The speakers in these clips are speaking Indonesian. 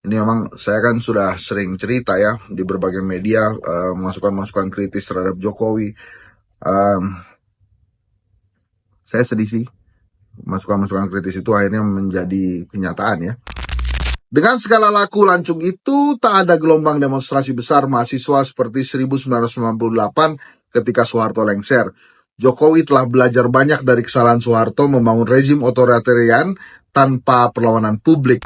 Ini memang saya kan sudah sering cerita ya di berbagai media, masukan-masukan kritis terhadap Jokowi. Saya sedih sih, masukan-masukan kritis itu akhirnya menjadi kenyataan ya. Dengan segala laku lancung itu, tak ada gelombang demonstrasi besar mahasiswa seperti 1998 ketika Soeharto lengser. Jokowi telah belajar banyak dari kesalahan Soeharto membangun rezim otoritarian tanpa perlawanan publik.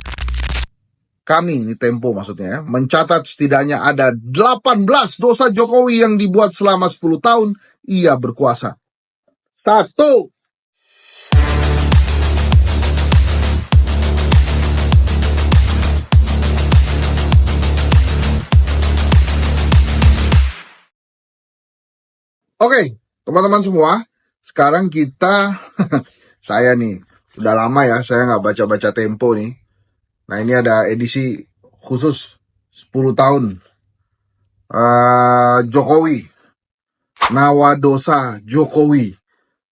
Kami, ini Tempo maksudnya ya, mencatat setidaknya ada 18 dosa Jokowi yang dibuat selama 10 tahun ia berkuasa. 1. Oke, teman-teman semua, sekarang kita, saya nih, udah lama ya saya nggak baca-baca Tempo nih. Nah ini ada edisi khusus 10 tahun Jokowi, Nawadosa Jokowi.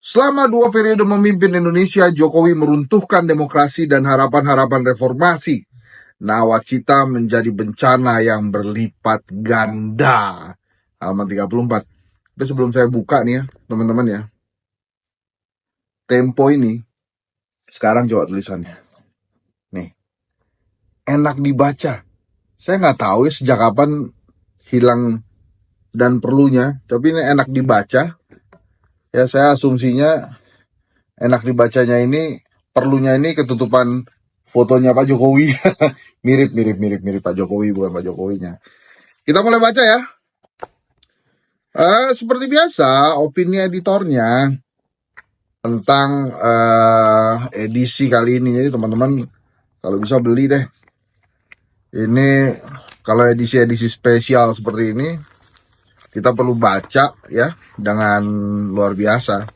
Selama 2 periode memimpin Indonesia, Jokowi meruntuhkan demokrasi dan harapan-harapan reformasi. Nawacita menjadi bencana yang berlipat ganda. Halaman 34. Tapi sebelum saya buka nih ya, teman-teman ya. Tempo ini, sekarang coba tulisannya. Nih, enak dibaca. Saya nggak tahu ya sejak kapan hilang dan perlunya, tapi ini enak dibaca. Ya saya asumsinya enak dibacanya ini, perlunya ini ketutupan fotonya Pak Jokowi. mirip Pak Jokowi, bukan Pak Jokowinya. Kita mulai baca ya. Seperti biasa, opini editornya tentang edisi kali ini. Jadi teman-teman kalau bisa beli deh. Ini kalau edisi-edisi spesial seperti ini, kita perlu baca ya dengan luar biasa.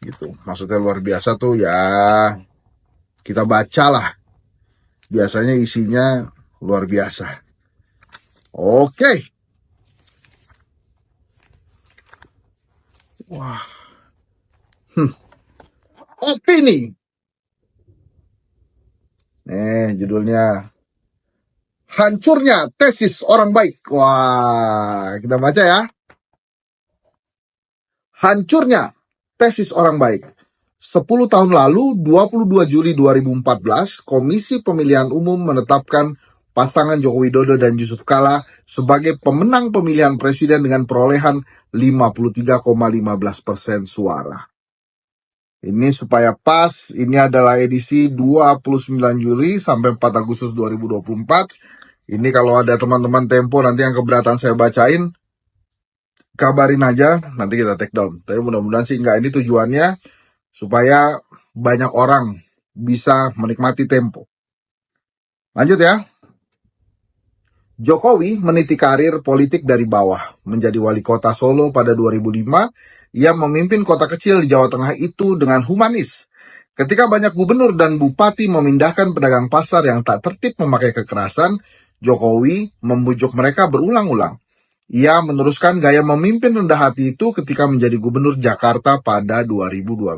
Gitu. Maksudnya luar biasa tuh ya kita bacalah. Biasanya isinya luar biasa. Oke. Wah. Opini. Judulnya Hancurnya Tesis Orang Baik. Wah, kita baca ya. Hancurnya Tesis Orang Baik. 10 tahun lalu, 22 Juli 2014, Komisi Pemilihan Umum menetapkan pasangan Joko Widodo dan Yusuf Kala sebagai pemenang pemilihan presiden dengan perolehan 53,15% suara. Ini supaya pas, ini adalah edisi 29 Juli sampai 4 Agustus 2024. Ini kalau ada teman-teman Tempo nanti yang keberatan saya bacain, kabarin aja, nanti kita take down. Tapi mudah-mudahan sih enggak, ini tujuannya supaya banyak orang bisa menikmati Tempo. Lanjut ya. Jokowi meniti karir politik dari bawah. Menjadi wali kota Solo pada 2005, ia memimpin kota kecil di Jawa Tengah itu dengan humanis. Ketika banyak gubernur dan bupati memindahkan pedagang pasar yang tak tertib memakai kekerasan, Jokowi membujuk mereka berulang-ulang. Ia meneruskan gaya memimpin rendah hati itu ketika menjadi gubernur Jakarta pada 2012.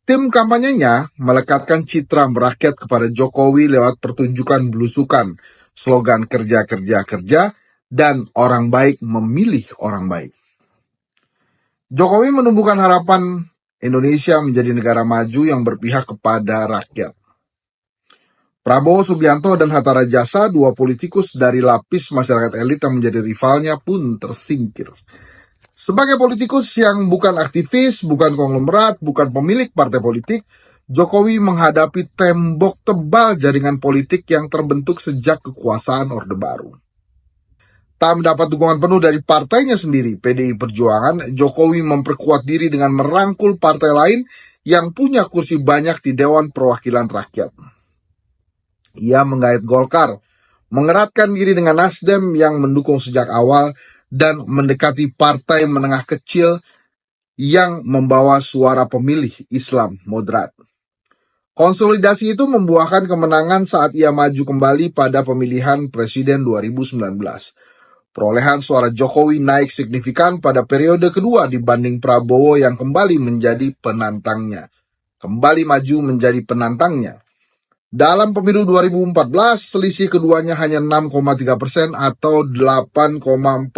Tim kampanyenya melekatkan citra merakyat kepada Jokowi lewat pertunjukan belusukan, slogan kerja, dan orang baik memilih orang baik. Jokowi menumbuhkan harapan Indonesia menjadi negara maju yang berpihak kepada rakyat. Prabowo Subianto dan Hatta Rajasa, 2 politikus dari lapis masyarakat elit yang menjadi rivalnya pun tersingkir. Sebagai politikus yang bukan aktivis, bukan konglomerat, bukan pemilik partai politik, Jokowi menghadapi tembok tebal jaringan politik yang terbentuk sejak kekuasaan Orde Baru. Tak mendapat dukungan penuh dari partainya sendiri, PDI Perjuangan, Jokowi memperkuat diri dengan merangkul partai lain yang punya kursi banyak di Dewan Perwakilan Rakyat. Ia menggait Golkar, mengeratkan diri dengan Nasdem yang mendukung sejak awal, dan mendekati partai menengah kecil yang membawa suara pemilih Islam moderat. Konsolidasi itu membuahkan kemenangan saat ia maju kembali pada pemilihan presiden 2019. Perolehan suara Jokowi naik signifikan pada periode kedua dibanding Prabowo yang kembali menjadi penantangnya. Dalam pemilu 2014, selisih keduanya hanya 6,3% atau 8,42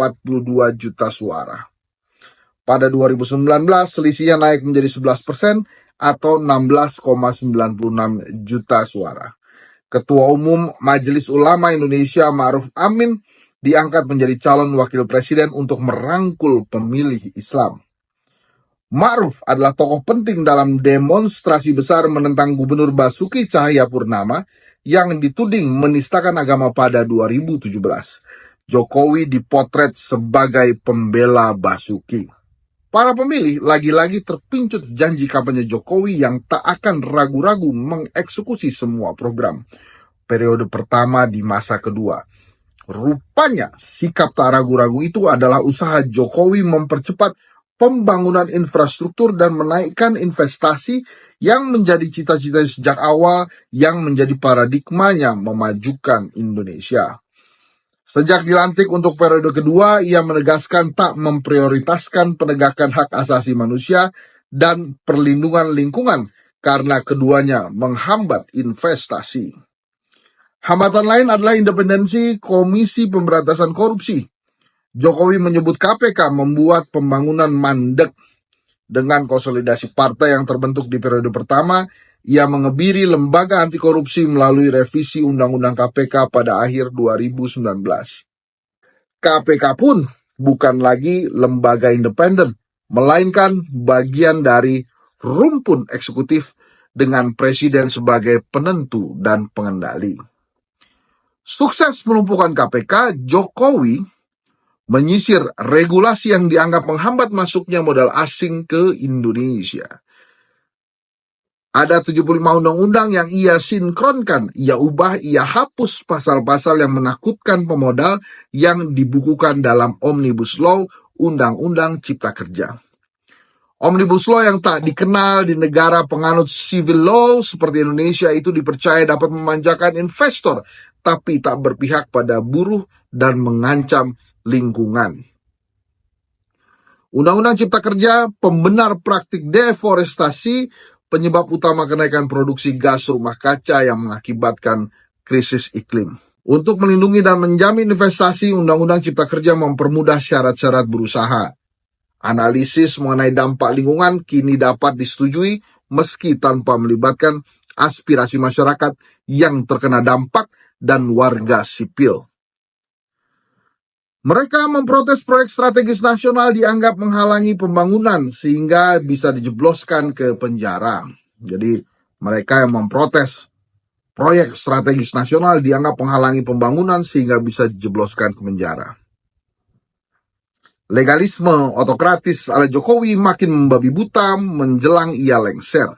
juta suara. Pada 2019, selisihnya naik menjadi 11% atau 16,96 juta suara. Ketua Umum Majelis Ulama Indonesia Ma'ruf Amin diangkat menjadi calon wakil presiden untuk merangkul pemilih Islam. Ma'ruf adalah tokoh penting dalam demonstrasi besar menentang Gubernur Basuki Cahayapurnama yang dituding menistakan agama pada 2017. Jokowi dipotret sebagai pembela Basuki. Para pemilih lagi-lagi terpincut janji kampanye Jokowi yang tak akan ragu-ragu mengeksekusi semua program periode pertama di masa kedua. Rupanya sikap tak ragu-ragu itu adalah usaha Jokowi mempercepat pembangunan infrastruktur dan menaikkan investasi yang menjadi cita-cita sejak awal yang menjadi paradigmanya memajukan Indonesia. Sejak dilantik untuk periode kedua, ia menegaskan tak memprioritaskan penegakan hak asasi manusia dan perlindungan lingkungan karena keduanya menghambat investasi. Hambatan lain adalah independensi Komisi Pemberantasan Korupsi. Jokowi menyebut KPK membuat pembangunan mandek. Dengan konsolidasi partai yang terbentuk di periode pertama, ia mengebiri lembaga anti korupsi melalui revisi Undang-Undang KPK pada akhir 2019. KPK pun bukan lagi lembaga independen, melainkan bagian dari rumpun eksekutif dengan presiden sebagai penentu dan pengendali. Sukses melumpuhkan KPK, Jokowi menyisir regulasi yang dianggap menghambat masuknya modal asing ke Indonesia. Ada 75 undang-undang yang ia sinkronkan, ia ubah, ia hapus pasal-pasal yang menakutkan pemodal yang dibukukan dalam Omnibus Law, Undang-Undang Cipta Kerja. Omnibus Law yang tak dikenal di negara penganut civil law seperti Indonesia itu dipercaya dapat memanjakan investor, tapi tak berpihak pada buruh dan mengancam lingkungan. Undang-Undang Cipta Kerja, pembenar praktik deforestasi, penyebab utama kenaikan produksi gas rumah kaca yang mengakibatkan krisis iklim. Untuk melindungi dan menjamin investasi, Undang-Undang Cipta Kerja mempermudah syarat-syarat berusaha. Analisis mengenai dampak lingkungan kini dapat disetujui meski tanpa melibatkan aspirasi masyarakat yang terkena dampak dan warga sipil. Mereka memprotes proyek strategis nasional dianggap menghalangi pembangunan sehingga bisa dijebloskan ke penjara. Jadi mereka yang memprotes proyek strategis nasional dianggap menghalangi pembangunan sehingga bisa dijebloskan ke penjara. Legalisme otokratis ala Jokowi makin membabi buta menjelang ia lengser.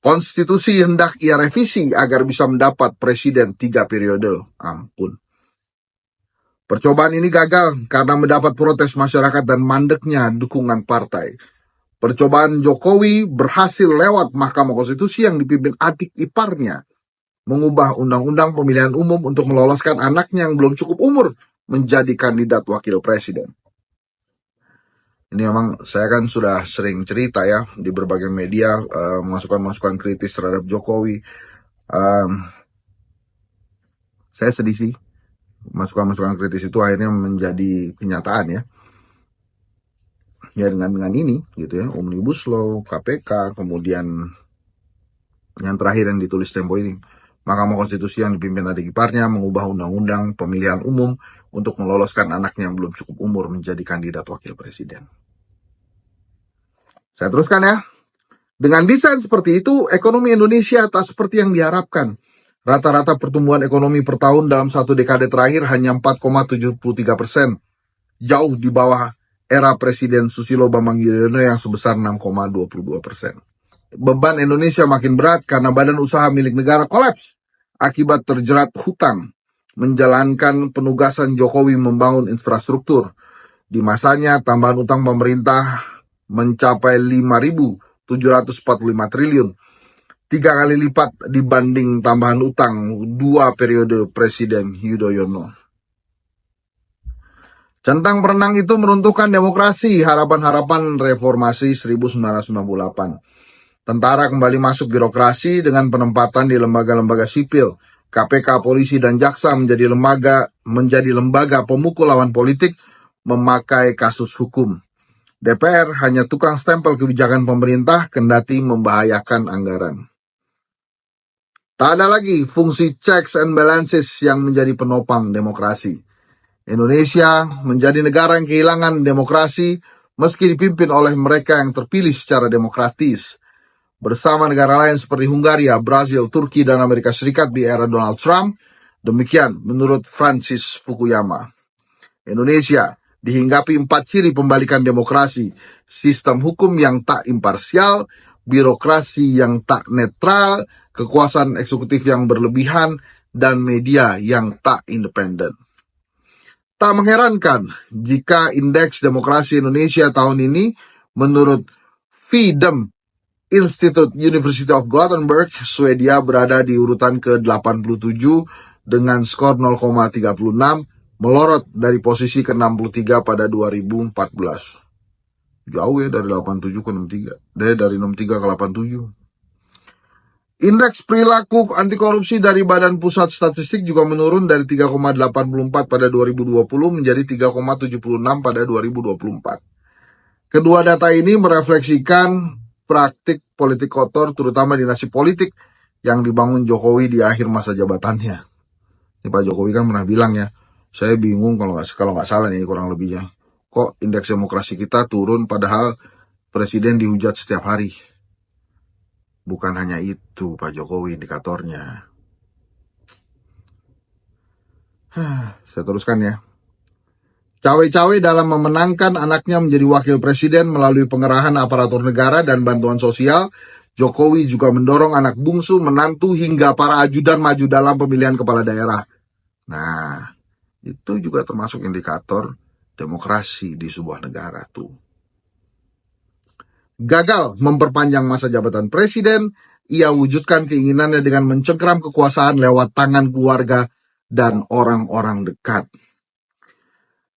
Konstitusi hendak ia revisi agar bisa mendapat presiden 3 periode. Ampun. Percobaan ini gagal karena mendapat protes masyarakat dan mandeknya dukungan partai. Percobaan Jokowi berhasil lewat Mahkamah Konstitusi yang dipimpin adik iparnya, mengubah Undang-Undang Pemilihan Umum untuk meloloskan anaknya yang belum cukup umur menjadi kandidat wakil presiden. Ini memang saya kan sudah sering cerita ya di berbagai media, masukan-masukan kritis terhadap Jokowi. Saya sedih sih. Masukan-masukan kritis itu akhirnya menjadi kenyataan ya. Ya dengan ini gitu ya, Omnibus Law, KPK, kemudian yang terakhir yang ditulis Tempo ini, Mahkamah Konstitusi yang dipimpin adik iparnya mengubah Undang-Undang Pemilihan Umum untuk meloloskan anaknya yang belum cukup umur menjadi kandidat wakil presiden. Saya teruskan ya. Dengan desain seperti itu, ekonomi Indonesia tak seperti yang diharapkan. Rata-rata pertumbuhan ekonomi per tahun dalam 1 dekade terakhir hanya 4,73%, jauh di bawah era Presiden Susilo Bambang Yudhoyono yang sebesar 6,22%. Beban Indonesia makin berat karena badan usaha milik negara kolaps akibat terjerat hutang, menjalankan penugasan Jokowi membangun infrastruktur. Di masanya, tambahan utang pemerintah mencapai 5.745 triliun. 3 kali lipat dibanding tambahan utang 2 periode Presiden Yudhoyono. Centang perenang itu meruntuhkan demokrasi, harapan-harapan reformasi 1998. Tentara kembali masuk birokrasi dengan penempatan di lembaga-lembaga sipil. KPK, polisi, dan jaksa menjadi lembaga pemukul lawan politik memakai kasus hukum. DPR hanya tukang stempel kebijakan pemerintah kendati membahayakan anggaran. Tak ada lagi fungsi checks and balances yang menjadi penopang demokrasi. Indonesia menjadi negara yang kehilangan demokrasi meski dipimpin oleh mereka yang terpilih secara demokratis. Bersama negara lain seperti Hungaria, Brazil, Turki, dan Amerika Serikat di era Donald Trump. Demikian menurut Francis Fukuyama. Indonesia dihinggapi 4 ciri pembalikan demokrasi: sistem hukum yang tak imparsial, birokrasi yang tak netral, kekuasaan eksekutif yang berlebihan, dan media yang tak independen. Tak mengherankan jika indeks demokrasi Indonesia tahun ini menurut Freedom Institute University of Gothenburg, Swedia berada di urutan ke-87 dengan skor 0,36, melorot dari posisi ke-63 pada 2014. Jauh ya dari 87 ke 63, dari 63 ke 87. Indeks perilaku anti korupsi dari Badan Pusat Statistik juga menurun dari 3,84 pada 2020 menjadi 3,76 pada 2024. Kedua data ini merefleksikan praktik politik kotor, terutama dinasti politik yang dibangun Jokowi di akhir masa jabatannya. Ini Pak Jokowi kan pernah bilang ya, saya bingung kalau nggak salah nih kurang lebihnya, kok indeks demokrasi kita turun padahal presiden dihujat setiap hari. Bukan hanya itu Pak Jokowi indikatornya. Saya teruskan ya. Cawe-cawe dalam memenangkan anaknya menjadi wakil presiden melalui pengerahan aparatur negara dan bantuan sosial, Jokowi juga mendorong anak bungsu, menantu, hingga para ajudan maju dalam pemilihan kepala daerah. Nah, itu juga termasuk indikator demokrasi di sebuah negara tuh. Gagal memperpanjang masa jabatan presiden, ia wujudkan keinginannya dengan mencengkram kekuasaan lewat tangan keluarga dan orang-orang dekat.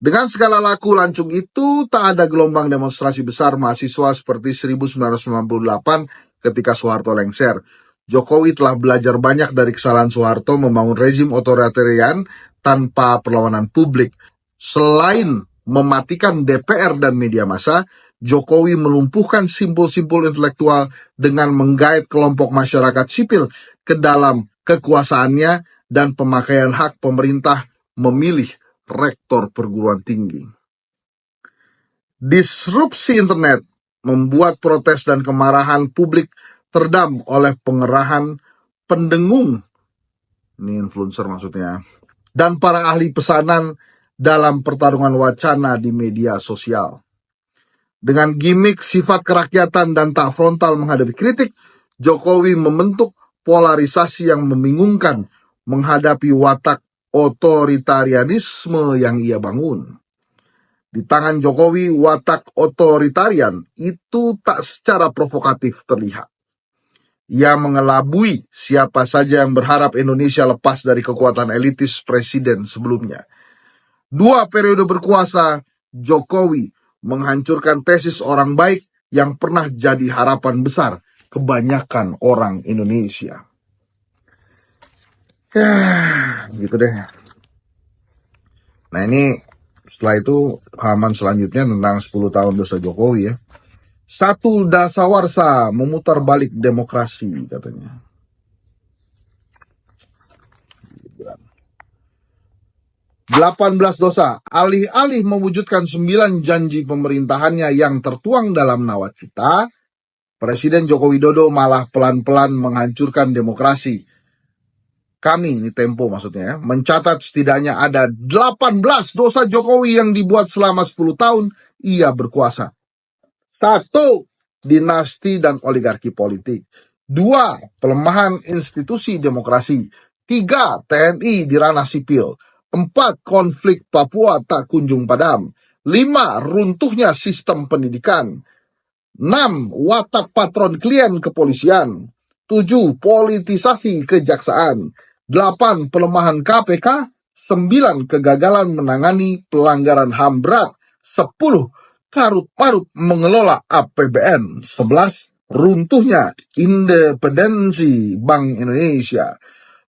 Dengan segala laku lancung itu, tak ada gelombang demonstrasi besar mahasiswa seperti 1998 ketika Soeharto lengser. Jokowi telah belajar banyak dari kesalahan Soeharto membangun rezim otoritarian tanpa perlawanan publik. Selain mematikan DPR dan media massa, Jokowi melumpuhkan simpul-simpul intelektual dengan menggait kelompok masyarakat sipil ke dalam kekuasaannya dan pemakaian hak pemerintah memilih rektor perguruan tinggi. Disrupsi internet membuat protes dan kemarahan publik teredam oleh pengerahan pendengung, ini influencer maksudnya, dan para ahli pesanan dalam pertarungan wacana di media sosial. Dengan gimmick sifat kerakyatan dan tak frontal menghadapi kritik, Jokowi membentuk polarisasi yang membingungkan menghadapi watak otoritarianisme yang ia bangun. Di tangan Jokowi, watak otoritarian itu tak secara provokatif terlihat. Ia mengelabui siapa saja yang berharap Indonesia lepas dari kekuatan elitis presiden sebelumnya. 2 periode berkuasa, Jokowi menghancurkan tesis orang baik yang pernah jadi harapan besar kebanyakan orang Indonesia. Ya, gitu deh. Nah ini setelah itu halaman selanjutnya tentang 10 tahun dosa Jokowi ya. 1 dasawarsa memutar balik demokrasi katanya. 18 dosa, alih-alih mewujudkan 9 janji pemerintahannya yang tertuang dalam nawacita, Presiden Joko Widodo malah pelan-pelan menghancurkan demokrasi. Kami, ini Tempo maksudnya ya, mencatat setidaknya ada 18 dosa Jokowi yang dibuat selama 10 tahun ia berkuasa. 1. Dinasti dan oligarki politik. 2. Pelemahan institusi demokrasi. 3. TNI di ranah sipil. 4. Konflik Papua tak kunjung padam. 5. Runtuhnya sistem pendidikan. 6. Watak patron klien kepolisian. 7. Politisasi kejaksaan. 8. Pelemahan KPK. 9. Kegagalan menangani pelanggaran HAM berat. 10. Karut-marut mengelola APBN. 11. runtuhnya independensi Bank Indonesia.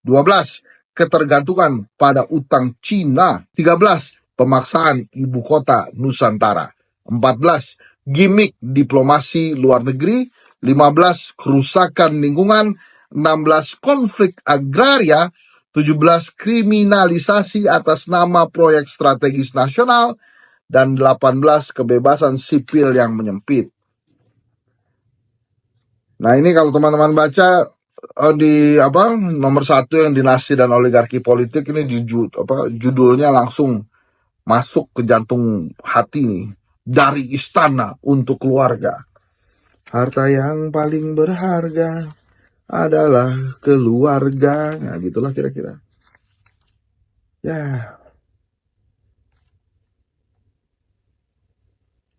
12. Ketergantungan pada utang Cina. 13. Pemaksaan ibu kota Nusantara. 14. Gimik diplomasi luar negeri. 15. Kerusakan lingkungan. 16. Konflik agraria. 17. Kriminalisasi atas nama proyek strategis nasional. Dan 18. Kebebasan sipil yang menyempit. Nah, ini kalau teman-teman baca di nomor 1 yang dinasti dan oligarki politik ini judulnya langsung masuk ke jantung hati nih. Dari istana untuk keluarga. Harta yang paling berharga adalah keluarga. Nah, gitulah kira-kira. Ya.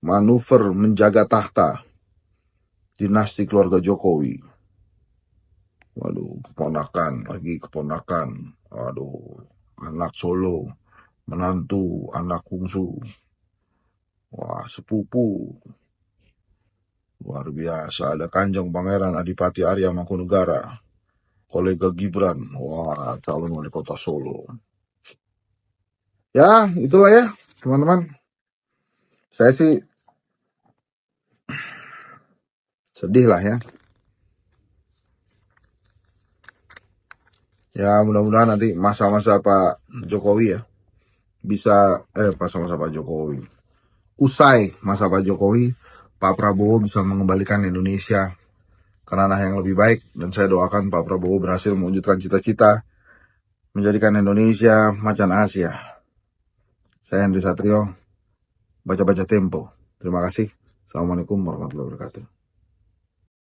Manuver menjaga tahta dinasti keluarga Jokowi. Waduh, keponakan. Waduh, anak Solo, menantu, anak bungsu. Wah, sepupu. Luar biasa, ada Kanjeng Pangeran Adipati Arya Mangkunegara, kolega Gibran, wah, calon wali kota Solo. Ya, itulah ya, teman-teman. Saya sih sedih lah ya. Ya, mudah-mudahan nanti masa-masa Pak Jokowi ya bisa masa-masa Pak Jokowi. Usai masa Pak Jokowi, Pak Prabowo bisa mengembalikan Indonesia ke ranah yang lebih baik, dan saya doakan Pak Prabowo berhasil mewujudkan cita-cita menjadikan Indonesia macan Asia. Saya Henry Satrio, baca-baca Tempo. Terima kasih. Assalamualaikum warahmatullahi wabarakatuh.